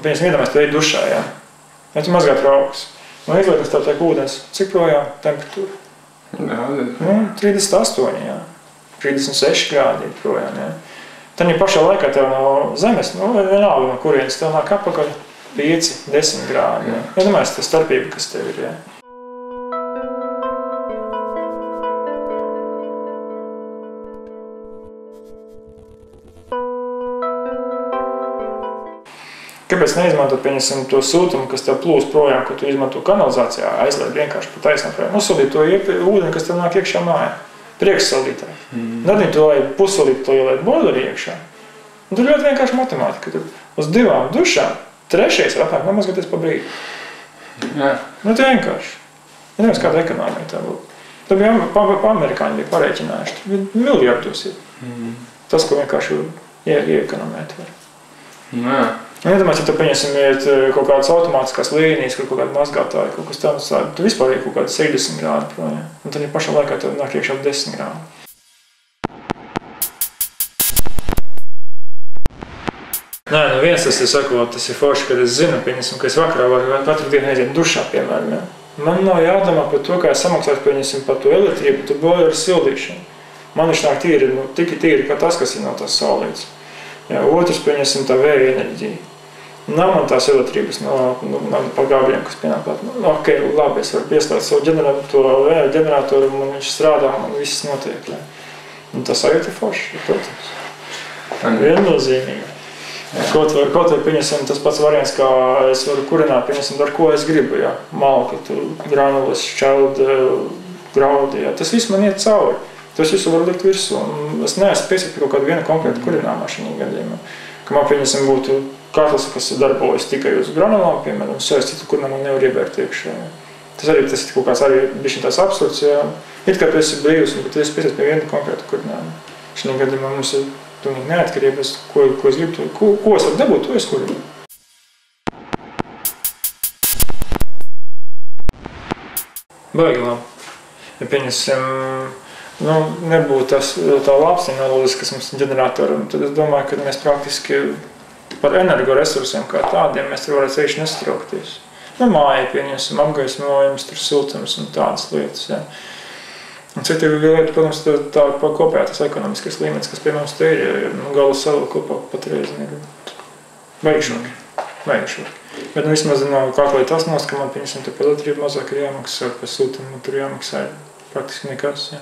Piemēram, iedomājies, tu ej dušā, jā. Ja tu mazgā traukus. Un izlietnes tev tiek ūdens. Cik projām temperatūra? 38, jā. 36 grādi ir projām, jā. Tad ja pašā laikā tev no zemes, vienalga no kurienes, tev nāk apakaļ 5-10 grādi, jā. Iedomājies, tā starpība, kas tev ir, jā. Kāpēc neizmantot, pieņemsim, to siltumu, kas tev plūst projām, ko tu izmanto kanalizācijā, aizliet vienkārši pa taisnām projām, uzsildīt to ūdeni, kas tev nāk iekšā mājā, priekšsildītāji. Tad tu lai pusolīt to ieliet boileri iekšā. Un tur ļoti vienkārši matemātika, ka uz 2 dušām, 3. ir apmēram nomazgāties pa brīdi. Jā. Nu, tā vienkārši. Ja nevis kāda ekonomija tā būtu. Tad bija amerikāņi bija pareiķinājuši, tur bija miljardos ir. Tas, ko vienkārši ieekonomēt var. Jā. Un iedomājies, ja tu pieņemsim iet kaut kādas automātiskās līnijas, kur kaut kāda mazgātāja, kaut kas tāds, tu vispār ir kaut kāda 60 grādi projām. Un tad ja pašā laikā tev nāk iekšā 10 grādi. Nē, nu viens tas ir sakot, tas ir forši, kad es zinu, pieņemsim, ka es vakarā varu katru dienu aiziet dušā, piemēram. Ja. Man nav jādomā par to, kā es samaksātu, pieņemsim, par to elektrību, tu boileru sildīšanu. Man viņš nāk tīri, nu, tik tīri, kā tas, kas ir no tās saulītes. Ja, otrs, pieņemsim, tā vēja enerģija. Nav man tās elektrības no pagābļiem, kas pienāk klāt. Ok, labi, es varu pieslēgt savu ģeneratoru, un viņš strādā, un viss notiek. Ja. Un tas arī ir forši, protams. Viennozīmīgi. Kaut vai, pieņemsim, tas pats variants, kā es varu kurināt, pieņemsim, ar ko es gribu, ja. Malki, granulas, šķeldi, graudi, ja. Tas viss man iet cauri. Tas visu var likt virsū. Es neesmu piesakt pie kaut kādu vienu konkrētu kurināmā šī gadījumā. Ka man, pieņemsim, būtu katls, kas darbojas tikai uz granulām, piemēram, es citu kurināmā nevar iebērt iekšā. Tas ir kaut kāds arī bišķiņ tās absurds, ja. It kā tu esi brīvs, bet tu esi piesakt pie vienu konkrētu kurināmā. Šī gadījumā mums ir neatkarība, ko es gribu, ko es varu dabūt, to es kurinu. Baigi labi. Ja pieņemsim, nu, nebūtu tā lapsiņa analīze, kas mums ir ģeneratoram, tad es domāju, ka mēs praktiski par energoresursiem kā tādiem mēs tur varētu ceļš nestraukties. Nu, māja pieņemsim, apgaismojums, tur siltums un tādas lietas, ja. Un citi lieta, protams, tā kopējā tas ekonomiskais līmenis, kas pie mums te ir, nu, gala savu kopā patreiz ir vajagšoki. Bet nu, vismaz no kāklai tas nost, ka man, pieņemsim, te par elektrību mazāk ir jāmaksā, par siltumu tur jāmaksā praktiski nekas, ja.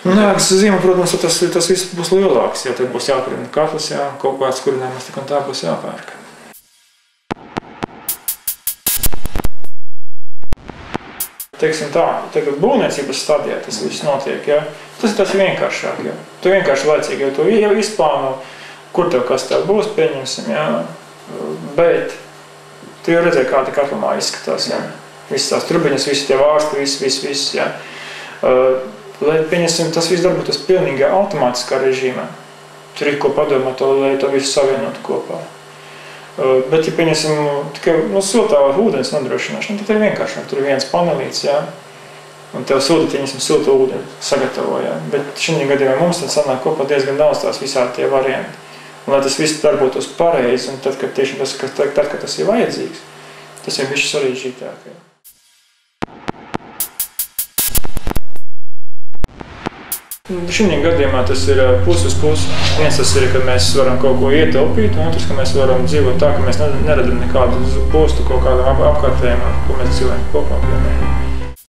Un nākas zīme, protams, tas viss būs lielāks, ja tad būs jākurina katls, ja, kaut kāds kurinājums tik un tā būs jāpērk. Teiksim tā, tagad būvniecības stadijā tas viss notiek, ja. Tas ir vienkāršāk, ja. Tu vienkārši laicīgi jau to izplāno, kur tev kas tev būs, pieņemsim, ja. Bet tu jau redzēji, kā te katlamā izskatās, ja. Visas tās trubiņas, visi tie vārsti, viss, ja. Lai, pieņemsim, tas viss darbotos pilnīgi automātiskā režīmā. Tur ir ko padomāt, lai to visu savienotu kopā. Bet, ja pieņemsim, tikai siltā ūdens nodrošināšana, tad ir vienkāršāk. Tur ir viens panelīts, jā, un tev siltu ūdeni sagatavo, jā. Bet šī gadījumā mums tad sanāk kopā diezgan daudz tās visādi tie varianti. Un, lai tas viss darbotos pareizi, un tad, kad tas ir vajadzīgs, tas ir bišķi sarežģītāk. Jā. Šī gadījumā tas ir pusi uz pusi. Viens tas ir, ka mēs varam kaut ko ietaupīt, un otrs, ka mēs varam dzīvot tā, ka mēs neradam nekādu postu kaut kādam apkārtējiem, ko mēs dzīvojam kopā.